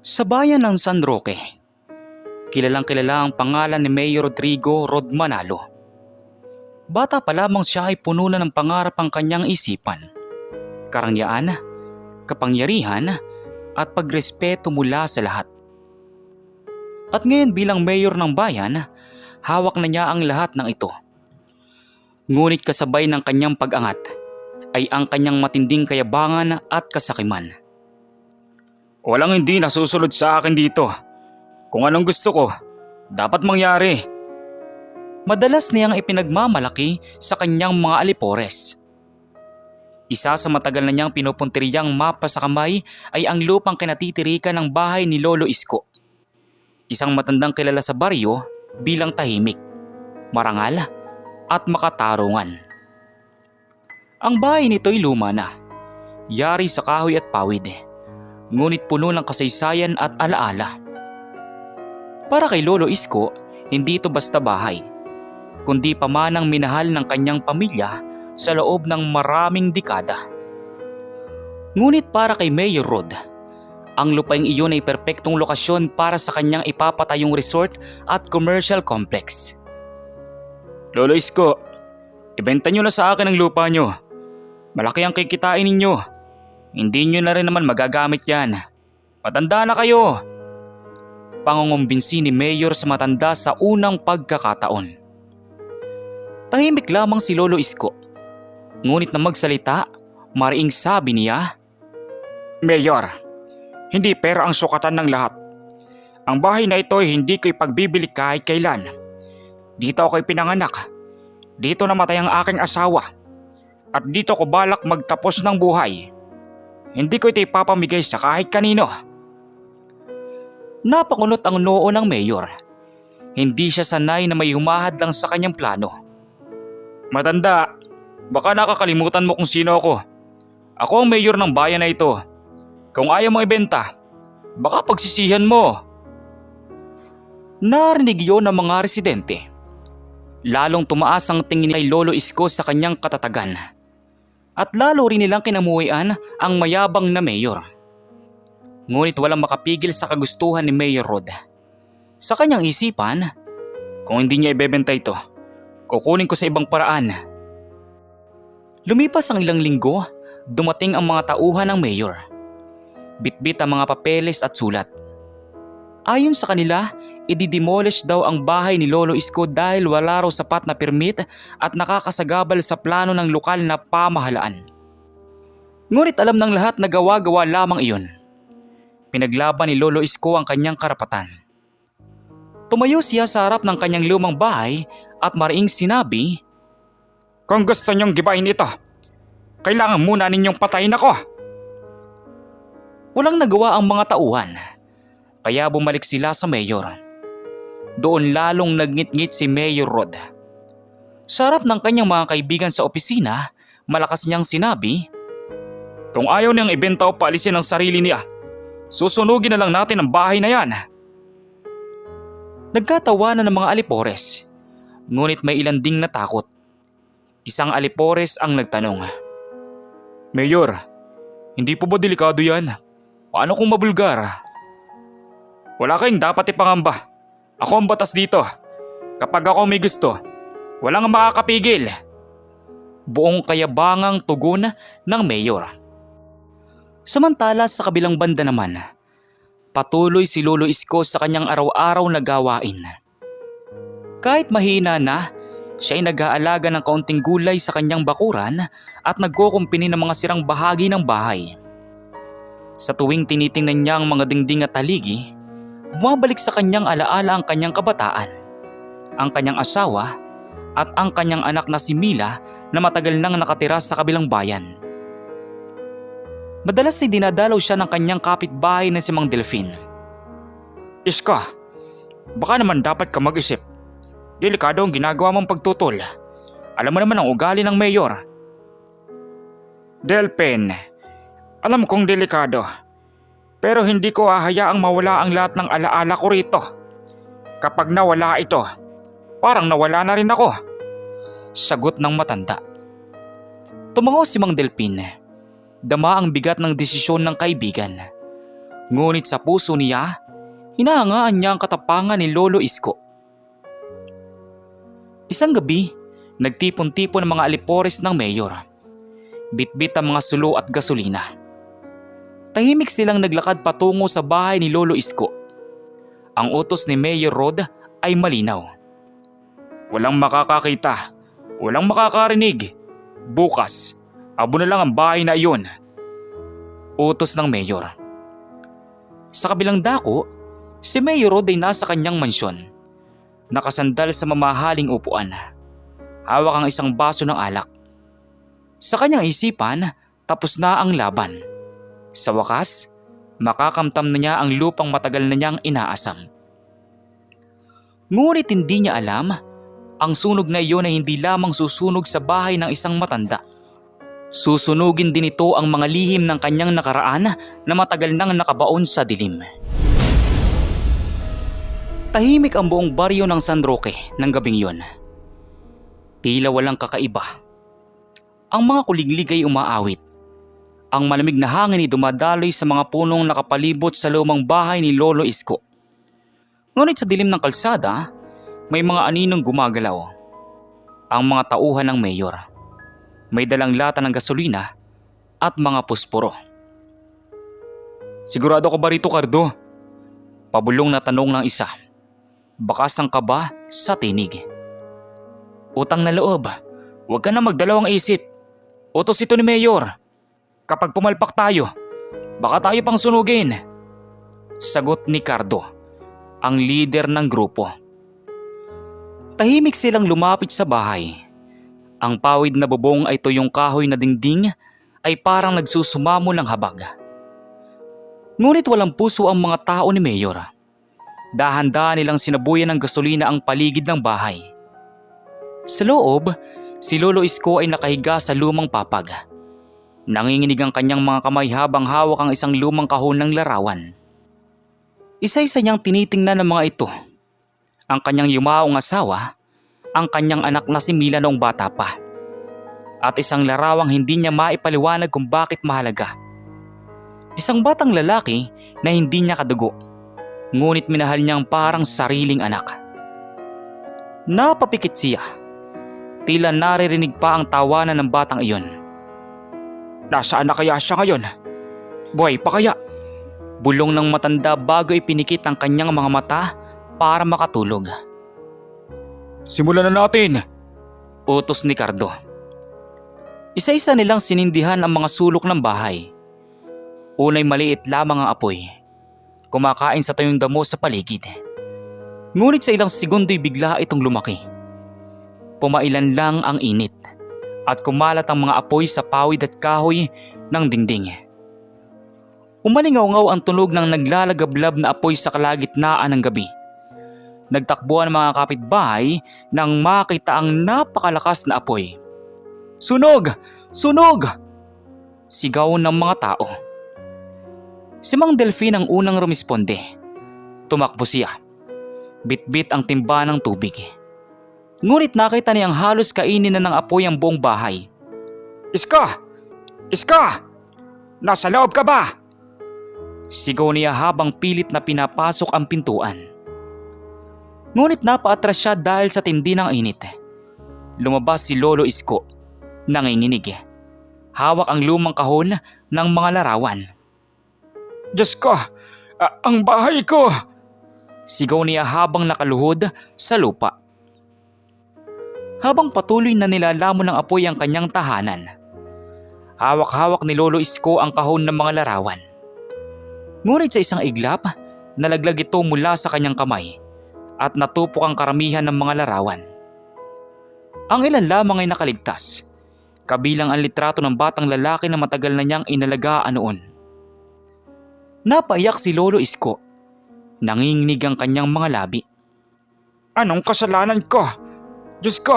Sa bayan ng San Roque, kilalang kilala ang pangalan ni Mayor Rodrigo Rod Manalo. Bata pa lamang siya ay puno na ng pangarap ang kanyang isipan, karangyaan, kapangyarihan at pagrespeto mula sa lahat. At ngayon bilang mayor ng bayan, hawak na niya ang lahat ng ito. Ngunit kasabay ng kanyang pag-angat ay ang kanyang matinding kayabangan at kasakiman. Walang hindi nasusunod sa akin dito. Kung anong gusto ko, dapat mangyari. Madalas niyang ipinagmamalaki sa kanyang mga alipores. Isa sa matagal na niyang pinupuntiriyang mapa sa kamay ay ang lupang kinatitirikan ng bahay ni Lolo Isko. Isang matandang kilala sa baryo bilang tahimik, marangal at makatarungan. Ang bahay nito'y luma na, yari sa kahoy at pawid, ngunit puno ng kasaysayan at alaala. Para kay Lolo Isko, hindi ito basta bahay, kundi pamanang minahal ng kanyang pamilya sa loob ng maraming dekada. Ngunit para kay Mayor Rod, ang lupaing iyon ay perpektong lokasyon para sa kanyang ipapatayong resort at commercial complex. Lolo Isko, ibenta nyo na sa akin ang lupa nyo. Malaki ang kikitain ninyo. Hindi nyo na rin naman magagamit yan. Matanda na kayo. Pangungumbinsi ni Mayor sa matanda sa unang pagkakataon. Tahimik lamang si Lolo Isko. Ngunit na magsalita, mariing sabi niya, Mayor, hindi pera ang sukatan ng lahat. Ang bahay na ito ay hindi ko ipagbibili kahit kailan. Dito ako'y pinanganak. Dito namatay ang aking asawa. At dito ko balak magtapos ng buhay. Hindi ko ito ipapamigay sa kahit kanino. Napakunot ang noo ng mayor. Hindi siya sanay na may humahad lang sa kanyang plano. Matanda, baka nakakalimutan mo kung sino ako. Ako ang mayor ng bayan na ito. Kung ayaw mong ibenta, baka pagsisihan mo. Narinig yun ng mga residente. Lalong tumaas ang tingin kay Lolo Isko sa kanyang katatagan. At lalo rin nilang kinamuhian ang mayabang na mayor. Ngunit walang makapigil sa kagustuhan ni Mayor Rod. Sa kanyang isipan, kung hindi niya ibebenta ito, kukunin ko sa ibang paraan. Lumipas ang ilang linggo, dumating ang mga tauhan ng mayor. Bitbit ang mga papeles at sulat. Ayon sa kanila, i-demolish daw ang bahay ni Lolo Isko dahil wala raw sapat na permit at nakakasagabal sa plano ng lokal na pamahalaan. Ngunit alam ng lahat na gawa-gawa lamang iyon. Pinaglaban ni Lolo Isko ang kanyang karapatan. Tumayo siya sa harap ng kanyang lumang bahay at mariing sinabi, Kung gusto niyong gibain ito, kailangan muna ninyong patayin ako. Walang nagawa ang mga tauhan, kaya bumalik sila sa mayor. Doon lalong nagngit-ngit si Mayor Rod. Sa harap ng kanyang mga kaibigan sa opisina, malakas niyang sinabi, Kung ayaw niyang ibenta o paalisin ang sarili niya, susunugin na lang natin ang bahay na yan. Nagkatawanan ng mga alipores, ngunit may ilan ding natakot. Isang alipores ang nagtanong, Mayor, hindi po ba delikado yan? Paano kung mabulgar? Wala kayong dapat ipangamba. Ako ang batas dito. Kapag ako may gusto, walang makakapigil. Buong kayabangang tugon ng mayor. Samantala sa kabilang banda naman, patuloy si Lolo Isko sa kanyang araw-araw na gawain. Kahit mahina na, siya ay nag-aalaga ng kaunting gulay sa kanyang bakuran at nagkukumpini ng mga sirang bahagi ng bahay. Sa tuwing tinitingnan niya ang mga dingding at haligi, bumabalik sa kanyang alaala ang kanyang kabataan, ang kanyang asawa at ang kanyang anak na si Mila na matagal nang nakatira sa kabilang bayan. Madalas ay dinadalaw siya ng kanyang kapitbahay na si Mang Delfin. Isko, baka naman dapat ka mag-isip. Delikado ang ginagawa mong pagtutol. Alam mo naman ang ugali ng mayor. Delphin, alam kong delikado. Pero hindi ko hahayaang mawala ang lahat ng alaala ko rito. Kapag nawala ito, parang nawala na rin ako. Sagot ng matanda. Tumango si Mang Delphin. Dama ang bigat ng desisyon ng kaibigan. Ngunit sa puso niya, hinahangaan niya ang katapangan ni Lolo Isko. Isang gabi, nagtipon-tipon ang mga alipores ng mayor. Bitbit ang mga sulo at gasolina. Tahimik silang naglakad patungo sa bahay ni Lolo Isko. Ang utos ni Mayor Rod ay malinaw. Walang makakakita, walang makakarinig. Bukas, abo na lang ang bahay na iyon. Utos ng mayor. Sa kabilang dako, si Mayor Rod ay nasa kanyang mansyon. Nakasandal sa mamahaling upuan. Hawak ang isang baso ng alak. Sa kanyang isipan, tapos na ang laban. Sa wakas, makakamtam na niya ang lupang matagal na niyang inaasam. Ngunit hindi niya alam, ang sunog na iyon ay hindi lamang susunog sa bahay ng isang matanda. Susunugin din ito ang mga lihim ng kanyang nakaraan na matagal nang nakabaon sa dilim. Tahimik ang buong baryo ng San Roque ng gabing yon. Tila walang kakaiba. Ang mga kuliglig ay umaawit. Ang malamig na hangin ay dumadaloy sa mga punong nakapalibot sa lumang bahay ni Lolo Isko. Ngunit sa dilim ng kalsada, may mga aninong gumagalaw. Ang mga tauhan ng mayor. May dalang lata ng gasolina at mga pusporo. Sigurado ka ba rito, Cardo? Pabulong na tanong ng isa. Bakas ang kaba sa tinig. Utang na loob, huwag ka na magdalawang isip. Utos ito ni Mayor. Kapag pumalpak tayo, baka tayo pang sunugin. Sagot ni Cardo, ang leader ng grupo. Tahimik silang lumapit sa bahay. Ang pawid na bubong ay tuyong kahoy na dingding ay parang nagsusumamo ng habag. Ngunit walang puso ang mga tao ni Mayor. Dahan-dahan nilang sinabuyan ng gasolina ang paligid ng bahay. Sa loob, si Lolo Isko ay nakahiga sa lumang papag. Nanginginig ang kanyang mga kamay habang hawak ang isang lumang kahon ng larawan. Isa-isa niyang tinitingnan ng mga ito. Ang kanyang yumaong asawa, ang kanyang anak na si Mila noong bata pa. At isang larawang hindi niya maipaliwanag kung bakit mahalaga. Isang batang lalaki na hindi niya kadugo, ngunit minahal niyang parang sariling anak. Napapikit siya. Tila naririnig pa ang tawanan ng batang iyon. Nasaan na kaya siya ngayon? Buhay pa kaya? Bulong ng matanda bago ipinikit ang kanyang mga mata para makatulog. Simulan na natin! Utos ni Cardo. Isa-isa nilang sinindihan ang mga sulok ng bahay. Unay maliit lamang ang apoy. Kumakain sa tuyong damo sa paligid. Ngunit sa ilang segundo'y bigla itong lumaki. Pumailan lang ang init at kumalat ang mga apoy sa pawid at kahoy ng dingding. Umalingaw-ngaw ang tunog ng naglalagablab na apoy sa kalagitnaan ng gabi. Nagtakbo ang mga kapitbahay nang makita ang napakalakas na apoy. Sunog! Sunog! Sigaw ng mga tao. Si Mang Delfin ang unang rumisponde. Tumakbo siya. Bit-bit ang timba ng tubig. Ngunit nakita niyang halos kainin na ng apoy ang buong bahay. Iska! Iska! Nasa loob ka ba? Sigaw niya habang pilit na pinapasok ang pintuan. Ngunit napaatras siya dahil sa tindi ng init. Lumabas si Lolo Isko, nanginginig. Hawak ang lumang kahon ng mga larawan. Diyos ko! Ang bahay ko! Sigaw niya habang nakaluhod sa lupa. Habang patuloy na nilalamon ng apoy ang kanyang tahanan, hawak-hawak ni Lolo Isko ang kahon ng mga larawan. Ngunit sa isang iglap, nalaglag ito mula sa kanyang kamay at natupok ang karamihan ng mga larawan. Ang ilan lamang ay nakaligtas, kabilang ang litrato ng batang lalaki na matagal na niyang inalagaan noon. Napaiyak si Lolo Isko. Nanginginig ang kanyang mga labi. Anong kasalanan ko? Diyos ko!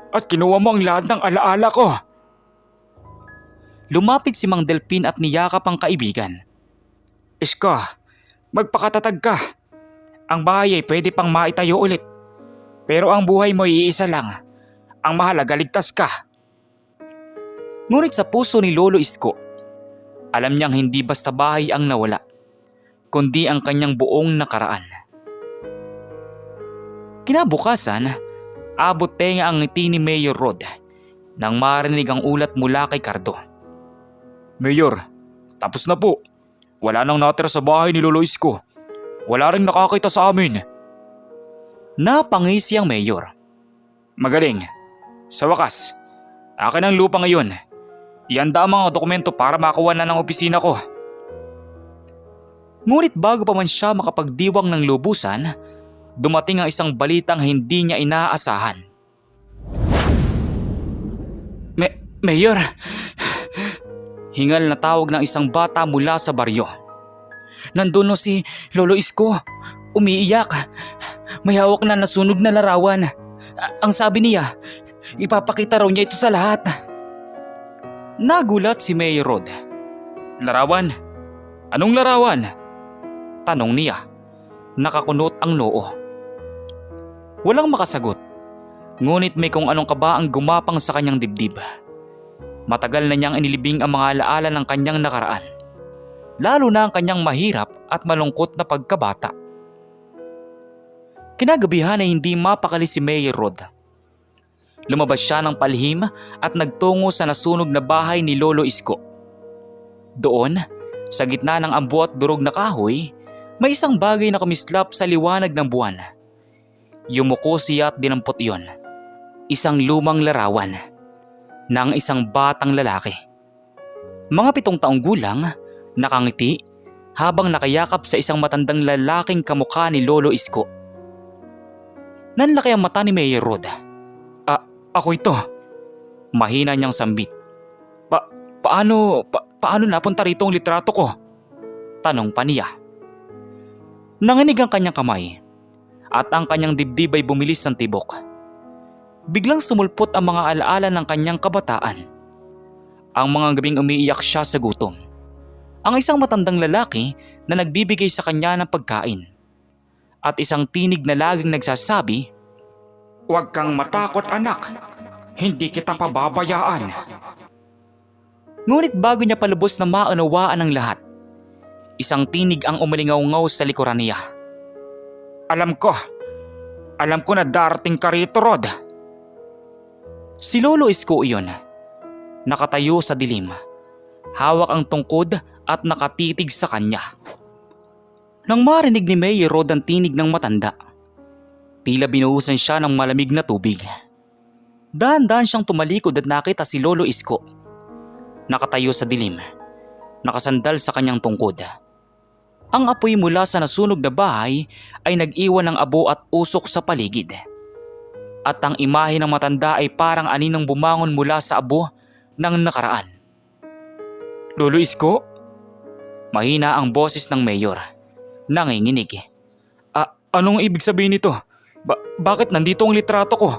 At kinuha mo ang lahat ng alaala ko! Lumapit si Mang Delfin at niyakap ang kaibigan. Isko, magpakatatag ka. Ang bahay ay pwede pang maitayo ulit. Pero ang buhay mo iisa lang. Ang mahalaga ligtas ka. Ngunit sa puso ni Lolo Isko, alam niyang hindi basta bahay ang nawala. kundi ang kanyang buong nakaraan. Kinabukasan, abot tenga ang ngiti ni Mayor Rod nang marinig ang ulat mula kay Cardo. Mayor, tapos na po. Wala nang natira sa bahay ni Lolo Isko. Wala ring nakakita sa amin. Napangisi ang Mayor. Magaling. Sa wakas, akin ang lupa ngayon. Ihanda ang mga dokumento para makuha na ng opisina ko. Ngunit bago pa man siya makapagdiwang ng lubusan, dumating ang isang balitang hindi niya inaasahan. Mayor! Hingal na tawag ng isang bata mula sa baryo. Nandun si Lolo Isko. Umiiyak. May hawak na nasunog na larawan. Ang sabi niya, ipapakita raw niya ito sa lahat. Nagulat si Mayor Rod. Larawan? Anong larawan? Tanong niya. Nakakunot ang noo. Walang makasagot. Ngunit may kung anong kaba ang gumapang sa kanyang dibdib. Matagal na niyang inilibing ang mga alaala ng kanyang nakaraan. Lalo na ang kanyang mahirap at malungkot na pagkabata. Kinagabihan ay hindi mapakali si Mayor Rod. Lumabas siya ng palihim at nagtungo sa nasunog na bahay ni Lolo Isko. Doon, sa gitna ng ambo at durog na kahoy, may isang bagay na kumislap sa liwanag ng buwan. Yumuko siya at dinampot iyon. Isang lumang larawan ng isang batang lalaki. Mga 7 taong gulang, nakangiti habang nakayakap sa isang matandang lalaking kamukha ni Lolo Isko. Nanlaki ang mata ni Mayor Rod. Ako ito. Mahina niyang sambit. Paano napunta rito ang litrato ko? Tanong pa niya. Nanginig ang kanyang kamay at ang kanyang dibdib ay bumilis ng tibok. Biglang sumulpot ang mga alaala ng kanyang kabataan. Ang mga gabing umiiyak siya sa gutom. Ang isang matandang lalaki na nagbibigay sa kanya ng pagkain. At isang tinig na laging nagsasabi, "Huwag kang matakot anak, hindi kita pababayaan." Ngunit bago niya palubos na maunawaan ang lahat, isang tinig ang umalingaw-ngaw sa likuran niya. Alam ko na darating ka rito, Rod." Si Lolo Isko iyon. Nakatayo sa dilim. Hawak ang tungkod at nakatitig sa kanya. Nang marinig ni Mayor Rod ang tinig ng matanda, tila binuhusan siya ng malamig na tubig. Dahan-dahan siyang tumalikod at nakita si Lolo Isko. Nakatayo sa dilim, nakasandal sa kanyang tungkod. Ang apoy mula sa nasunog na bahay ay nag-iwan ng abo at usok sa paligid. At ang imahe ng matanda ay parang aninong bumangon mula sa abo ng nakaraan. Lolo Isko? Mahina ang boses ng Mayor. Nanginginig. Anong ibig sabihin nito? Bakit nandito ang litrato ko?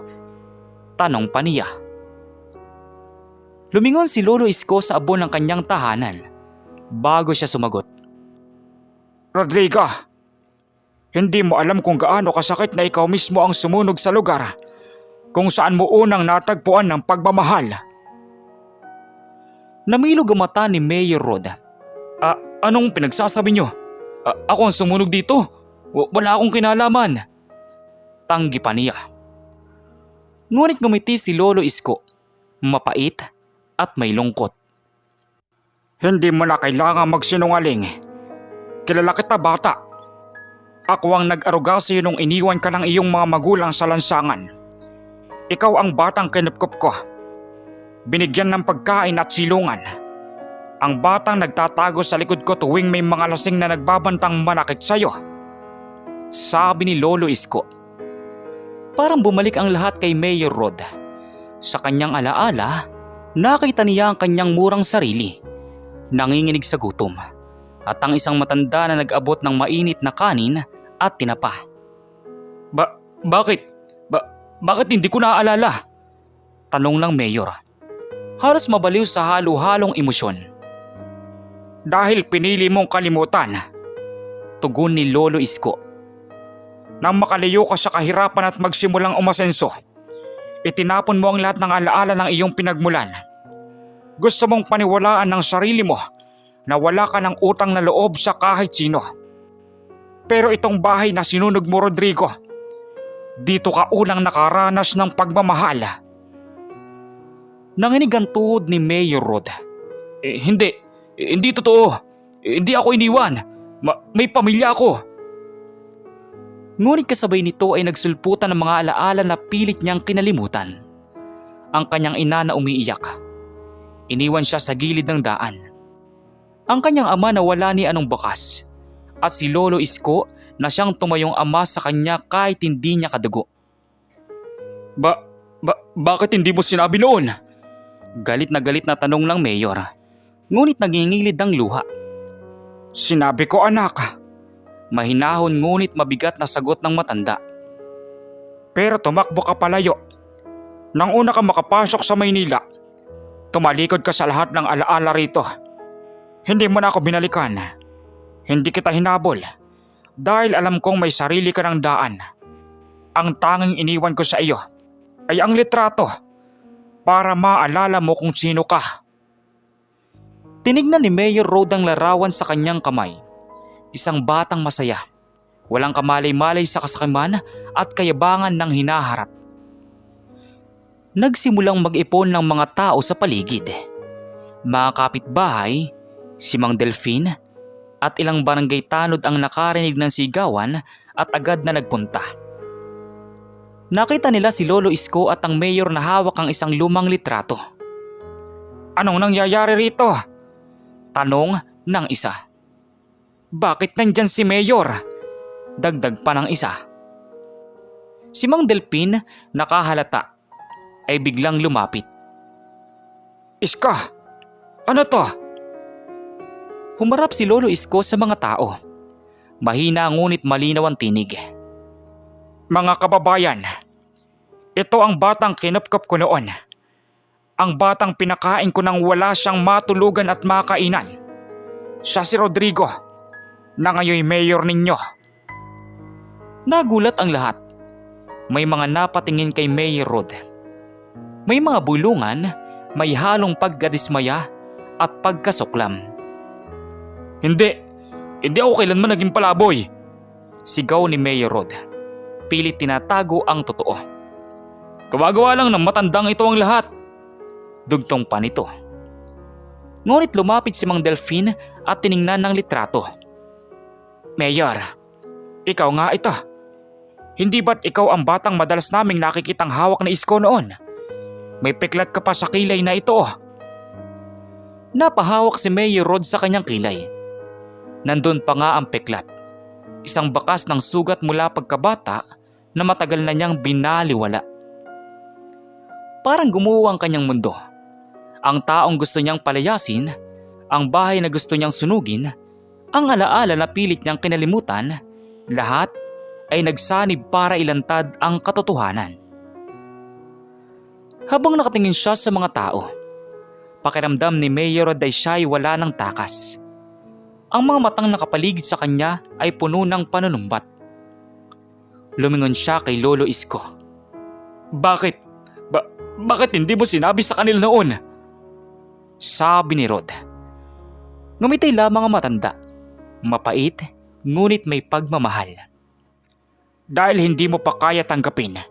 Tanong pa niya. Lumingon si Lolo Isko sa abo ng kanyang tahanan bago siya sumagot. Rodrigo, hindi mo alam kung gaano kasakit na ikaw mismo ang sumunog sa lugar kung saan mo unang natagpuan ng pagmamahal. Namilog ang mata ni Mayor Rod. Anong pinagsasabi niyo? Ako ang sumunog dito? Wala akong kinalaman. Tanggi pa niya. Ngunit ngumiti si Lolo Isko, mapait at may lungkot. Hindi mo na kailangang magsinungaling. Kilala kita, bata. Ako ang nag-aruga sa iyo nung iniwan ka ng iyong mga magulang sa lansangan. Ikaw ang batang kinupkup ko. Binigyan ng pagkain at silungan. Ang batang nagtatago sa likod ko tuwing may mga lasing na nagbabantang manakit sa iyo. Sabi ni Lolo Isko. Parang bumalik ang lahat kay Mayor Rod. Sa kanyang alaala, nakita niya ang kanyang murang sarili. Nanginginig sa gutom. At ang isang matanda na nag-abot ng mainit na kanin at tinapa. Bakit hindi ko naaalala? Tanong ng Mayor. Halos mabaliw sa halo-halong emosyon. Dahil pinili mong kalimutan. Tugon ni Lolo Isko. Nang makalayo ka sa kahirapan at magsimulang umasenso, itinapon mo ang lahat ng alaala ng iyong pinagmulan. Gusto mong paniwalaan ng sarili mo na wala ka ng utang na loob sa kahit sino. Pero itong bahay na sinunog mo, Rodrigo, dito ka unang nakaranas ng pagmamahal. Nanginig ang tuhod ni Mayor Rod. Hindi totoo. Hindi ako iniwan. May pamilya ako. Ngunit kasabay nito ay nagsulputan ng mga alaala na pilit niyang kinalimutan. Ang kanyang ina na umiiyak. Iniwan siya sa gilid ng daan. Ang kanyang ama na wala ni anong bakas. At si Lolo Isko na siyang tumayong ama sa kanya kahit hindi niya kadugo. Bakit hindi mo sinabi noon? Galit na tanong ng Mayor. Ngunit nagingilid ang luha. Sinabi ko, anak. Mahinahon ngunit mabigat na sagot ng matanda. Pero tumakbo ka palayo. Nang una ka makapasok sa Maynila, tumalikod ka sa lahat ng alaala rito. Hindi mo na ako binalikan. Hindi kita hinabol. Dahil alam kong may sarili ka ng daan. Ang tanging iniwan ko sa iyo ay ang litrato para maalala mo kung sino ka. Tinignan ni Mayor Rod ang larawan sa kanyang kamay. Isang batang masaya, walang kamalay-malay sa kasakiman at kayabangan ng hinaharap. Nagsimulang mag-ipon ng mga tao sa paligid. Mga kapitbahay, si Mang Delfin at ilang barangay tanod ang nakarinig ng sigawan at agad na nagpunta. Nakita nila si Lolo Isko at ang mayor na hawak ang isang lumang litrato. Anong nangyayari rito? Tanong ng isa. Bakit nandyan si Mayor? Dagdag pa ng isa. Si Mang Delfin, nakahalata, ay biglang lumapit. Isko, ano to? Humarap si Lolo Isko sa mga tao. Mahina ngunit malinaw ang tinig. Mga kababayan, ito ang batang kinupkup ko noon. Ang batang pinakain ko nang wala siyang matulugan at makainan. Siya si Rodrigo, na ngayon mayor ninyo. Nagulat ang lahat. May mga napatingin kay Mayor Rod. May mga bulungan, may halong pagkadismaya at pagkasuklam. Hindi ako kailanman naging palaboy. Sigaw ni Mayor Rod. Pilit tinatago ang totoo. Gawa-gawa lang ng matandang ito ang lahat. Dugtong pa nito. Ngunit lumapit si Mang Delfin at tiningnan ng litrato. Mayor, ikaw nga ito. Hindi ba't ikaw ang batang madalas naming nakikitang hawak na isko noon? May peklat ka pa sa kilay na ito. Napahawak si Mayor Rod sa kanyang kilay. Nandun pa nga ang peklat. Isang bakas ng sugat mula pagkabata na matagal na niyang binaliwala. Parang gumuho ang kanyang mundo. Ang taong gusto niyang palayasin, ang bahay na gusto niyang sunugin, ang alaala na pilit niyang kinalimutan, lahat ay nagsanib para ilantad ang katotohanan. Habang nakatingin siya sa mga tao, pakiramdam ni Mayor Rod ay siya'y wala ng takas. Ang mga matang nakapaligid sa kanya ay puno ng panunumbat. Lumingon siya kay Lolo Isko. Bakit hindi mo sinabi sa kanila noon? Sabi ni Rod. Ngumiti lamang ang matanda. Mapait, ngunit may pagmamahal. Dahil hindi mo pa kaya tanggapin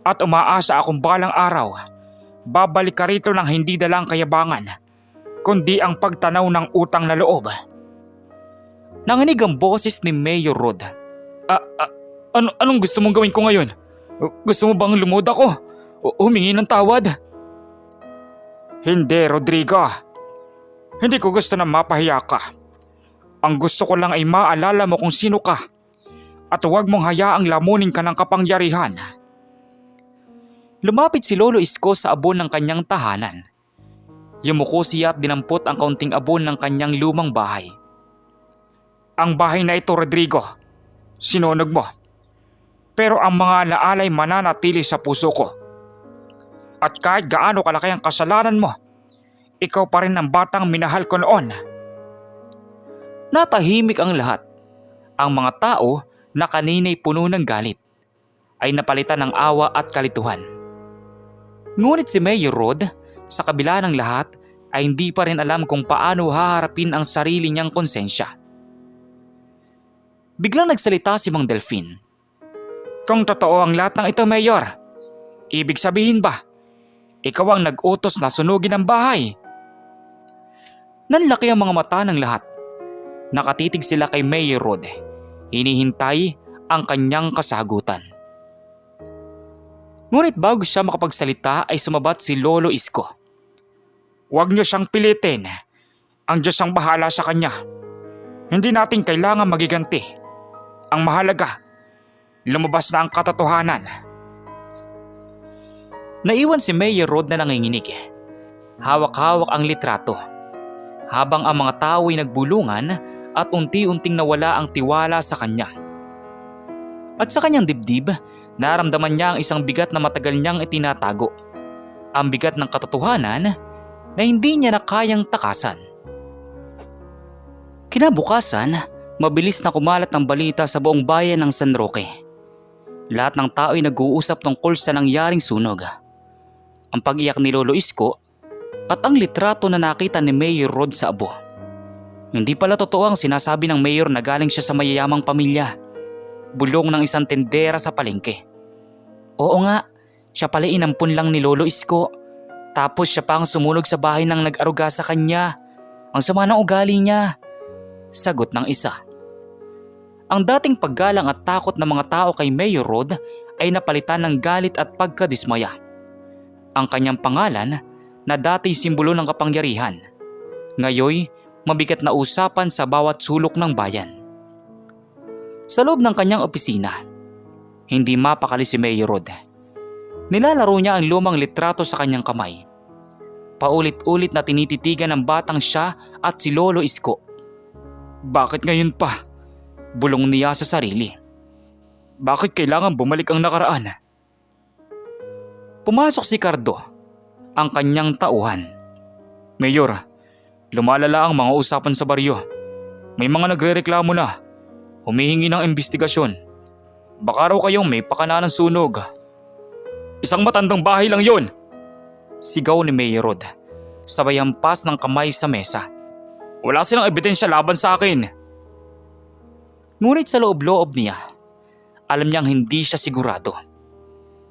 at umaasa akong balang araw, babalik ka rito ng hindi dalang kayabangan, kundi ang pagtanaw ng utang na loob. Nanginig ang boses ni Mayor Rod. Anong gusto mong gawin ko ngayon? Gusto mo bang lumuda ko? Humingi ng tawad? Hindi, Rodrigo. Hindi ko gusto na mapahiya ka. Ang gusto ko lang ay maalala mo kung sino ka at huwag mong hayaang lamunin ka ng kapangyarihan. Lumapit si Lolo Isko sa abon ng kanyang tahanan. Yumuko siya at dinampot ang kaunting abon ng kanyang lumang bahay. Ang bahay na ito, Rodrigo, sinunog mo. Pero ang mga alaalay mananatili sa puso ko. At kahit gaano kalaki ang kasalanan mo, ikaw pa rin ang batang minahal ko noon. Natahimik ang lahat. Ang mga tao na kanina'y puno ng galit ay napalitan ng awa at kalituhan. Ngunit si Mayor Rod, sa kabila ng lahat, ay hindi pa rin alam kung paano haharapin ang sarili niyang konsensya. Biglang nagsalita si Mang Delfin. Kung totoo ang lahat ng ito, Mayor, ibig sabihin ba, ikaw ang nag-utos na sunugin ang bahay? Nanlaki ang mga mata ng lahat. Nakatitig sila kay Mayor Rod. Hinihintay ang kanyang kasagutan. Ngunit bago siya makapagsalita ay sumabat si Lolo Isko. Huwag niyo siyang pilitin. Ang Diyos ang bahala sa kanya. Hindi natin kailangan magiganti. Ang mahalaga, lumabas na ang katotohanan. Naiwan si Mayor Rod na nanginginig. Hawak-hawak ang litrato. Habang ang mga tao ay nagbulungan at unti-unting nawala ang tiwala sa kanya. At sa kanyang dibdib, naramdaman niya ang isang bigat na matagal niyang itinatago. Ang bigat ng katotohanan na hindi niya na kayang takasan. Kinabukasan, mabilis na kumalat ang balita sa buong bayan ng San Roque. Lahat ng tao ay nag-uusap tungkol sa nangyaring sunog. Ang pag-iyak ni Lolo Isko at ang litrato na nakita ni Mayor Rod sa abo. Hindi pala totoo ang sinasabi ng mayor na galing siya sa mayayamang pamilya. Bulong ng isang tendera sa palengke. Oo nga, siya pala inampun lang ni Lolo Isko. Tapos siya pa ang sumunog sa bahay ng nag-aruga sa kanya. Ang sama ng ugali niya. Sagot ng isa. Ang dating paggalang at takot ng mga tao kay Mayor Rod ay napalitan ng galit at pagkadismaya. Ang kanyang pangalan na dati simbolo ng kapangyarihan, ngayoy mabigat na usapan sa bawat sulok ng bayan. Sa loob ng kanyang opisina, hindi mapakali si Mayor Rod. Nilalaro niya ang lumang litrato sa kanyang kamay. Paulit-ulit na tinititigan ng batang siya at si Lolo Isko. Bakit ngayon pa? Bulong niya sa sarili. Bakit kailangan bumalik ang nakaraan? Pumasok si Cardo, ang kanyang tauhan. Mayor, lumalala ang mga usapan sa baryo. May mga nagrereklamo na. Humihingi ng investigasyon. Baka raw kayong may pakana ng sunog. Isang matandang bahay lang yon! Sigaw ni Mayor Rod, sabay hampas ng kamay sa mesa. Wala silang ebidensya laban sa akin. Ngunit sa loob-loob niya, alam niyang hindi siya sigurado.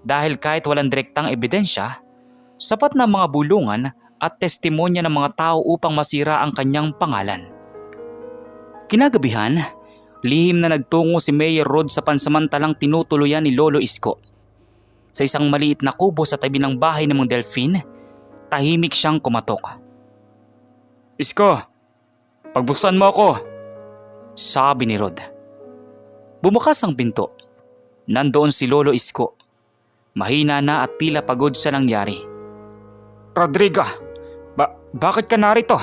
Dahil kahit walang direktang ebidensya, sapat na mga bulungan at testimonya ng mga tao upang masira ang kanyang pangalan. Kinagabihan, lihim na nagtungo si Mayor Rod sa pansamantalang tinutuluyan ni Lolo Isko. Sa isang maliit na kubo sa tabi ng bahay ng Mang Delfin, tahimik siyang kumatok. Isko, pagbuksan mo ako! Sabi ni Rod. Bumukas ang pinto. Nandoon si Lolo Isko. Mahina na at tila pagod sa nangyari. Rodrigo, bakit ka narito?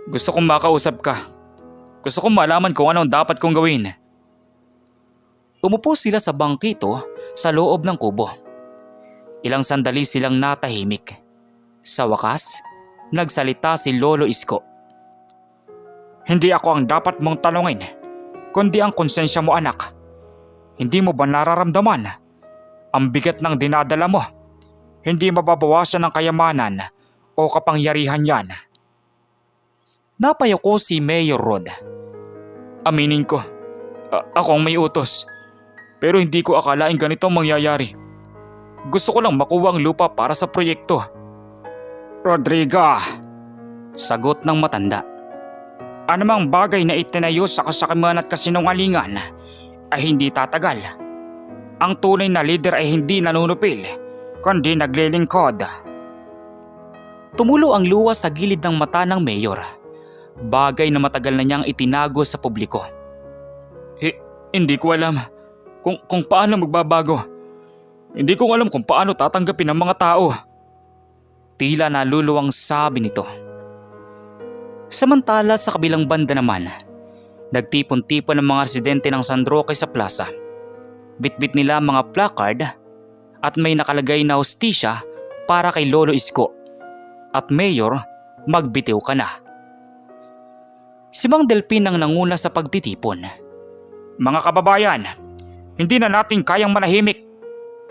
Gusto kong makausap ka. Gusto kong malaman kung anong dapat kong gawin. Umupo sila sa bangkito sa loob ng kubo. Ilang sandali silang natahimik. Sa wakas, nagsalita si Lolo Isko. Hindi ako ang dapat mong tanungin, kundi ang konsensya mo, anak. Hindi mo ba nararamdaman? Ang bigat ng dinadala mo. Hindi mababawasan ng kayamanan o kapangyarihan yan. Napayoko si Mayor Rod. Aminin ko, ako ang may utos. Pero hindi ko akalain ganito ang mangyayari. Gusto ko lang makuha ang lupa para sa proyekto. Rodrigo! Sagot ng matanda. Anumang bagay na itinayo sa kasakiman at kasinungalingan ay hindi tatagal. Ang tunay na leader ay hindi nanunupil, kundi naglilingkod. Tumulo ang luwa sa gilid ng mata ng mayor. Bagay na matagal na niyang itinago sa publiko. Hindi ko alam kung paano magbabago. Hindi ko alam kung paano tatanggapin ng mga tao. Tila naluluwang sabi nito. Samantala sa kabilang banda naman, nagtipon-tipon ang mga residente ng San Roque sa plaza. Bitbit nila mga placard at may nakalagay na hostisya para kay Lolo Isko. At Mayor, magbitiw ka na. Si Mang Delfin ang nanguna sa pagtitipon. Mga kababayan, hindi na natin kayang manahimik.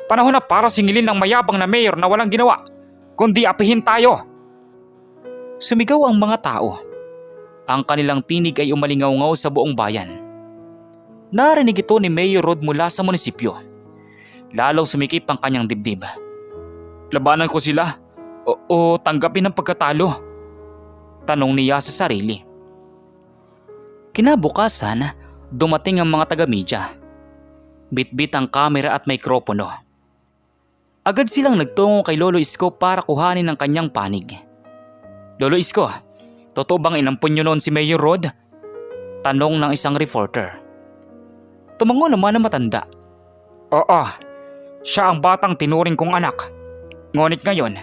Panahon na para singilin ng mayabang na mayor na walang ginawa, kundi apihin tayo. Sumigaw ang mga tao. Ang kanilang tinig ay umalingaw-ngaw sa buong bayan. Narinig ito ni Mayor Rod mula sa munisipyo. Lalong sumikip ang kanyang dibdib. Labanan ko sila o tanggapin ang pagkatalo? Tanong niya sa sarili. Kinabukasan, dumating ang mga taga-media. Bitbit ang kamera at mikropono. Agad silang nagtungo kay Lolo Isko para kuhanin ang kanyang panig. Lolo Isko, totoo bang inampun niyo noon si Mayor Rod? Tanong ng isang reporter. Tumango naman ang matanda. Oo, siya ang batang tinuring kong anak. Ngunit ngayon,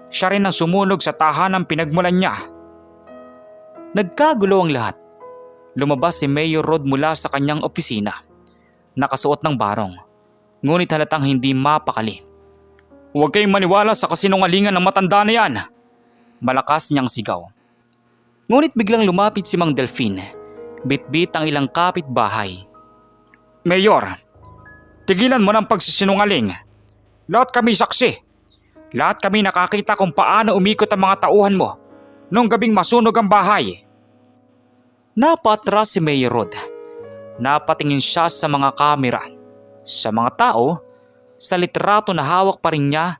siya rin ang sumunog sa tahanang pinagmulan niya. Nagkagulo ang lahat. Lumabas si Mayor Rod mula sa kanyang opisina. Nakasuot ng barong. Ngunit halatang hindi mapakali. Huwag kayong maniwala sa kasinungalingan ng matanda na yan. Malakas niyang sigaw. Ngunit biglang lumapit si Mang Delfin. Bitbit ang ilang kapitbahay. Mayor, tigilan mo ng pagsisinungaling. Lahat kami saksi. Lahat kami nakakita kung paano umikot ang mga tauhan mo nung gabing masunog ang bahay. Napatras si Mayor Rod. Napatingin siya sa mga kamera, sa mga tao, sa litrato na hawak pa rin niya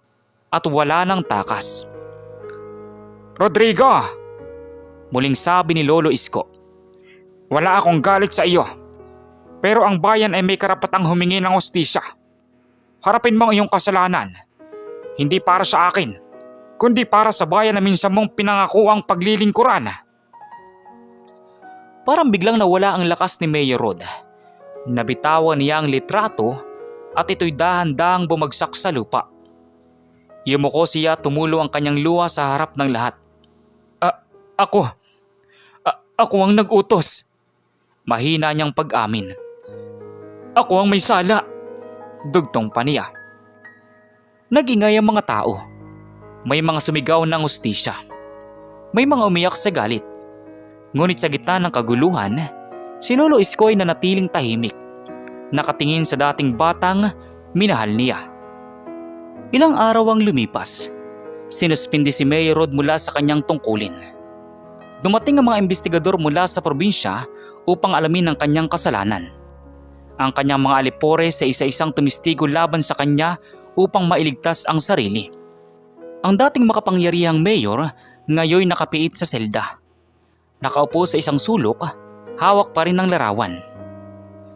at wala ng takas. Rodrigo! Muling sabi ni Lolo Isko. Wala akong galit sa iyo. Pero ang bayan ay may karapatang humingi ng hustisya. Harapin mo ang iyong kasalanan. Hindi para sa akin, kundi para sa bayan na minsan mong pinangako ang paglilingkuran. Parang biglang nawala ang lakas ni Mayor Rod. Nabitawan niya ang litrato at ito'y dahan-dahang bumagsak sa lupa. Yumuko siya, tumulo ang kanyang luha sa harap ng lahat. Ako ang nag-utos. Mahina niyang pag-amin. Ako ang may sala. Dugtong pa niya. Nag-ingay ang mga tao. May mga sumigaw ng hustisya. May mga umiyak sa galit. Ngunit sa gitna ng kaguluhan, si Lolo Isko ay nanatiling tahimik. Nakatingin sa dating batang minahal niya. Ilang araw ang lumipas. Sinuspindi si Mayor Rod mula sa kanyang tungkulin. Dumating ang mga investigador mula sa probinsya upang alamin ang kanyang kasalanan. Ang kanyang mga alipore sa isa-isang tumistigo laban sa kanya upang mailigtas ang sarili. Ang dating makapangyarihang mayor ngayon nakapiit sa selda. Nakaupo sa isang sulok, hawak pa rin ng larawan.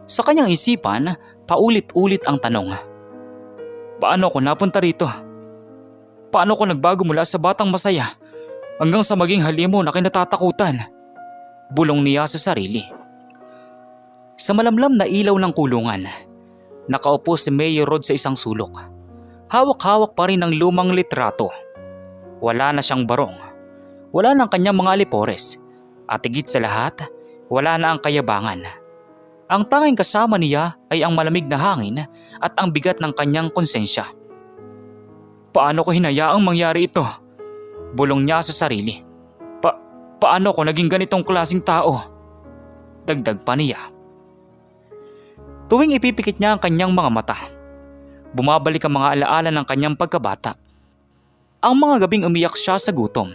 Sa kanyang isipan, paulit-ulit ang tanong. Paano ako napunta rito? Paano ako nagbago mula sa batang masaya hanggang sa maging halimo na kinatatakutan? Bulong niya sa sarili. Sa malamlam na ilaw ng kulungan, nakaupo si Mayor Rod sa isang sulok. Hawak-hawak pa rin ang lumang litrato. Wala na siyang barong. Wala na ang kanyang mga alipores. At higit sa lahat, wala na ang kayabangan. Ang tanging kasama niya ay ang malamig na hangin at ang bigat ng kanyang konsensya. Paano ko hinayaang mangyari ito? Bulong niya sa sarili. Paano ko naging ganitong klaseng tao? Dagdag pa niya. Tuwing ipipikit niya ang kanyang mga mata, bumabalik ang mga alaala ng kanyang pagkabata. Ang mga gabing umiyak siya sa gutom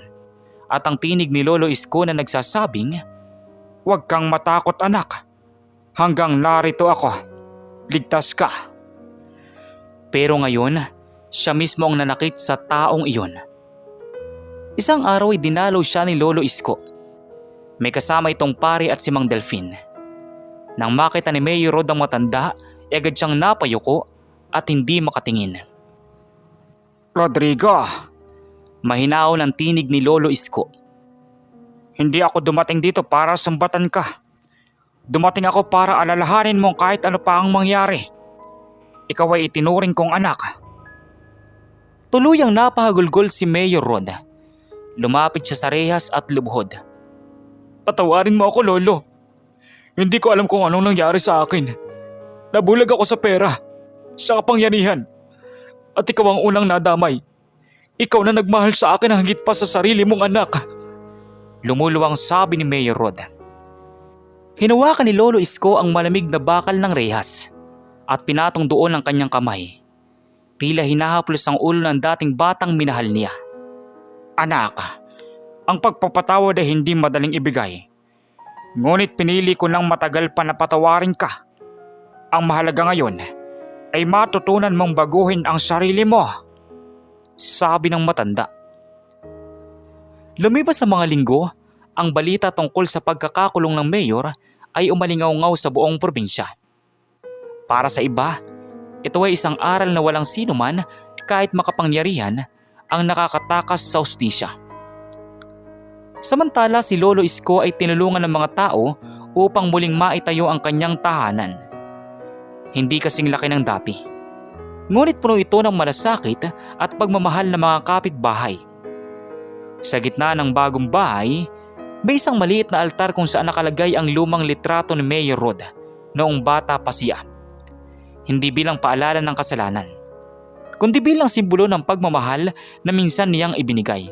at ang tinig ni Lolo Isko na nagsasabing, Huwag kang matakot anak. Hanggang narito ako. Ligtas ka. Pero ngayon, siya mismo ang nanakit sa taong iyon. Isang araw ay dinalaw siya ni Lolo Isko. May kasama itong pare at si Mang Delfin. Nang makita ni Mayor Rod ang matanda, agad siyang napayuko at hindi makatingin. Rodrigo, Mahinaw ng tinig ni Lolo Isko. hindi ako dumating dito para sumbatan ka. Dumating ako para alalahanin mo kahit ano pa ang mangyari. Ikaw ay itinuring kong anak. Tuluyang napahagulgol si Mayor Rod. Lumapit siya sa rehas at lubhod. Patawarin mo ako, Lolo. Hindi ko alam kung anong nangyari sa akin. Nabulag ako sa pera, sa kapangyarihan. At ikaw ang unang nadamay. Ikaw na nagmahal sa akin hangit pa sa sarili mong anak. Lumuluwang sabi ni Mayor Rod. Hinawakan ni Lolo Isko ang malamig na bakal ng rehas at pinatong doon ang kanyang kamay. Tila hinahaplos ang ulo ng dating batang minahal niya. Anak, ang pagpapatawad ay hindi madaling ibigay. Ngunit pinili ko ng matagal pa na patawarin ka Ang mahalaga ngayon ay matutunan mong baguhin ang sarili mo, sabi ng matanda. Lumipas sa mga linggo, ang balita tungkol sa pagkakakulong ng mayor ay umalingaw-ngaw sa buong probinsya. Para sa iba, ito ay isang aral na walang sino man kahit makapangyarihan ang nakakatakas sa hustisya. Samantala si Lolo Isko ay tinulungan ng mga tao upang muling maitayo ang kanyang tahanan. Hindi kasing laki ng dati. Ngunit puno ito ng malasakit at pagmamahal ng mga kapitbahay. Sa gitna ng bagong bahay, may isang maliit na altar kung saan nakalagay ang lumang litrato ni Mayor Rod noong bata pa siya. Hindi bilang paalala ng kasalanan, kundi bilang simbolo ng pagmamahal na minsan niyang ibinigay.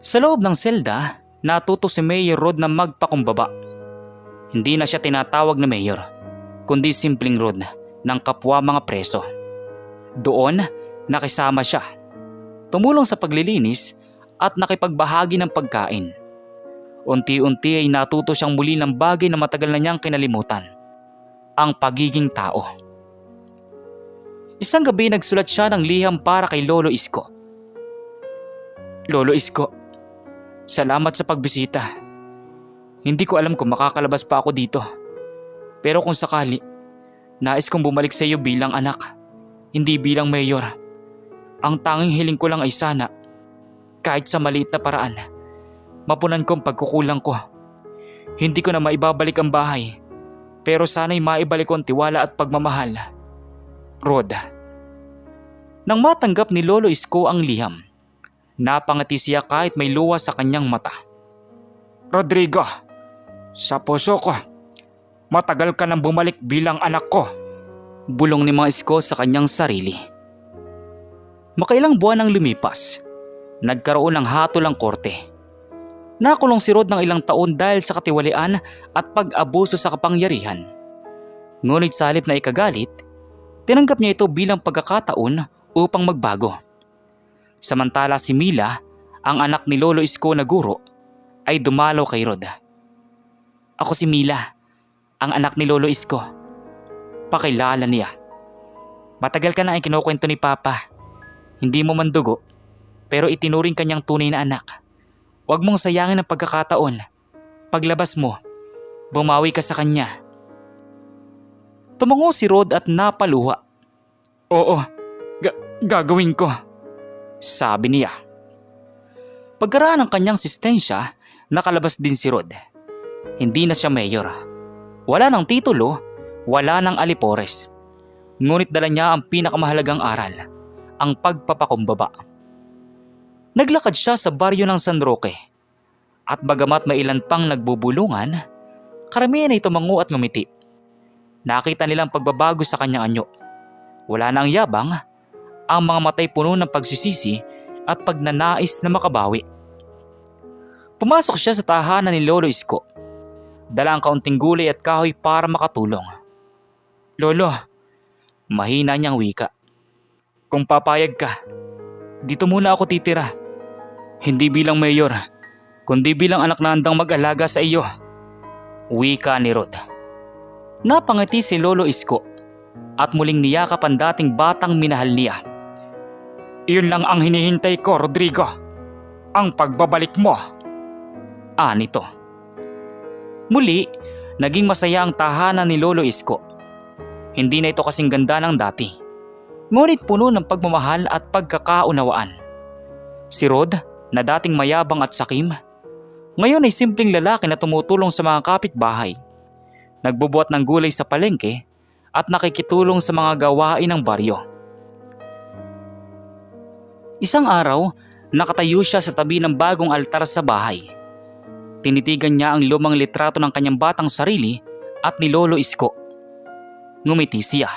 Sa loob ng selda, natuto si Mayor Rod na magpakumbaba. Hindi na siya tinatawag na mayor, kundi simpleng Rod ng kapwa mga preso. Doon, nakisama siya. Tumulong sa paglilinis at nakipagbahagi ng pagkain. Unti-unti ay natuto siyang muli ng bagay na matagal na niyang kinalimutan, ang pagiging tao. Isang gabi nagsulat siya ng liham para kay Lolo Isko. Lolo Isko, salamat sa pagbisita. Hindi ko alam kung makakalabas pa ako dito. Pero kung sakali, nais kong bumalik sa iyo bilang anak, hindi bilang mayor. Ang tanging hiling ko lang ay sana, kahit sa maliit na paraan, mapunan ko ang pagkukulang ko. Hindi ko na maibabalik ang bahay, pero sana'y maibalik ko ang tiwala at pagmamahal. Rod. Nang matanggap ni Lolo Isko ang liham, napangati siya kahit may luha sa kanyang mata. Rodrigo, sa puso ko, matagal ka nang bumalik bilang anak ko. Bulong ni mga Isko sa kanyang sarili. Makailang buwan ang lumipas, nagkaroon ng hatol ang korte. Nakulong si Rod ng ilang taon dahil sa katiwalian at pag-abuso sa kapangyarihan. Ngunit sa halip na ikagalit, tinanggap niya ito bilang pagkakataon upang magbago. Samantala si Mila, ang anak ni Lolo Isko na guro, ay dumalo kay Rod. Ako si Mila, ang anak ni Lolo Isko. Pakilala niya. Matagal ka na ay kinukwento ni Papa. Hindi mo man dugo, pero itinuring kanyang tunay na anak. Huwag mong sayangin ang pagkakataon. Paglabas mo, bumawi ka sa kanya. Tumango si Rod at napaluha. Oo, gagawin ko, sabi niya. Pagkaraan ng kanyang sistensya, nakalabas din si Rod. Hindi na siya mayor. Wala ng titulo, wala ng alipores. Ngunit dala niya ang pinakamahalagang aral, ang pagpapakumbaba. Naglakad siya sa baryo ng San Roque. At bagamat may ilan pang nagbubulungan, karamihan ay tumango at ngumiti. Nakita nilang pagbabago sa kanyang anyo. Wala na ang yabang, ang mga matay puno ng pagsisisi at pagnanais na makabawi. Pumasok siya sa tahanan ni Lolo Isko. Dala ang kaunting gulay at kahoy para makatulong. Lolo, mahina niyang wika. Kung papayag ka, dito muna ako titira. Hindi bilang mayor, kundi bilang anak na handang mag-alaga sa iyo. Wika ni Rod. Napangiti si Lolo Isko at muling niyakap ang dating batang minahal niya. Iyon lang ang hinihintay ko, Rodrigo. Ang pagbabalik mo. Nito. Muli, naging masaya ang tahanan ni Lolo Isko. Hindi na ito kasing ganda ng dati. Ngunit puno ng pagmamahal at pagkakaunawaan. Si Rod, na dating mayabang at sakim, ngayon ay simpleng lalaki na tumutulong sa mga kapitbahay. Nagbubuhat ng gulay sa palengke at nakikitulong sa mga gawain ng baryo. Isang araw, nakatayo siya sa tabi ng bagong altar sa bahay. Tinitigan niya ang lumang litrato ng kanyang batang sarili at ni Lolo Isko. Ngumiti siya.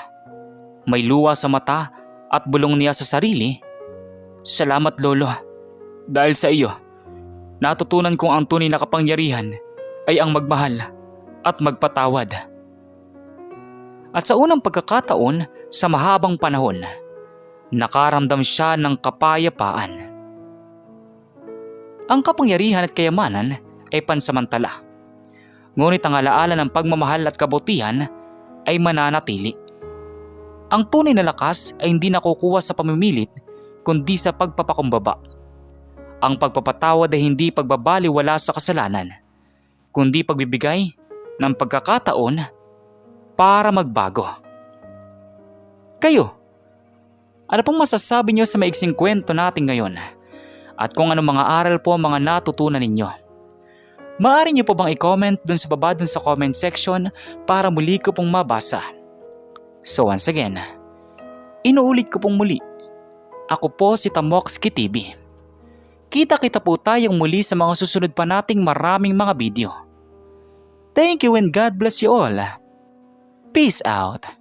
May luha sa mata at bulong niya sa sarili, "Salamat Lolo. Dahil sa iyo, natutunan kong ang tunay na kapangyarihan ay ang magmahal at magpatawad." At sa unang pagkakataon sa mahabang panahon, nakaramdam siya ng kapayapaan. Ang kapangyarihan at kayamanan ay pansamantala. Ngunit ang alaala ng pagmamahal at kabutihan ay mananatili. Ang tunay na lakas ay hindi nakukuha sa pamimilit kundi sa pagpapakumbaba. Ang pagpapatawad ay hindi pagbabaliwala sa kasalanan, kundi pagbibigay ng pagkakataon para magbago. Kayo, ano pong masasabi niyo sa maiksing kwento natin ngayon? At kung anong mga aral po ang mga natutunan ninyo? Maaari niyo po bang i-comment dun sa baba dun sa comment section para muli ko pong mabasa? So once again, inuulit ko pong muli. Ako po si Tamoxki TV. Kita-kita po tayong muli sa mga susunod pa nating maraming mga video. Thank you and God bless you all. Peace out.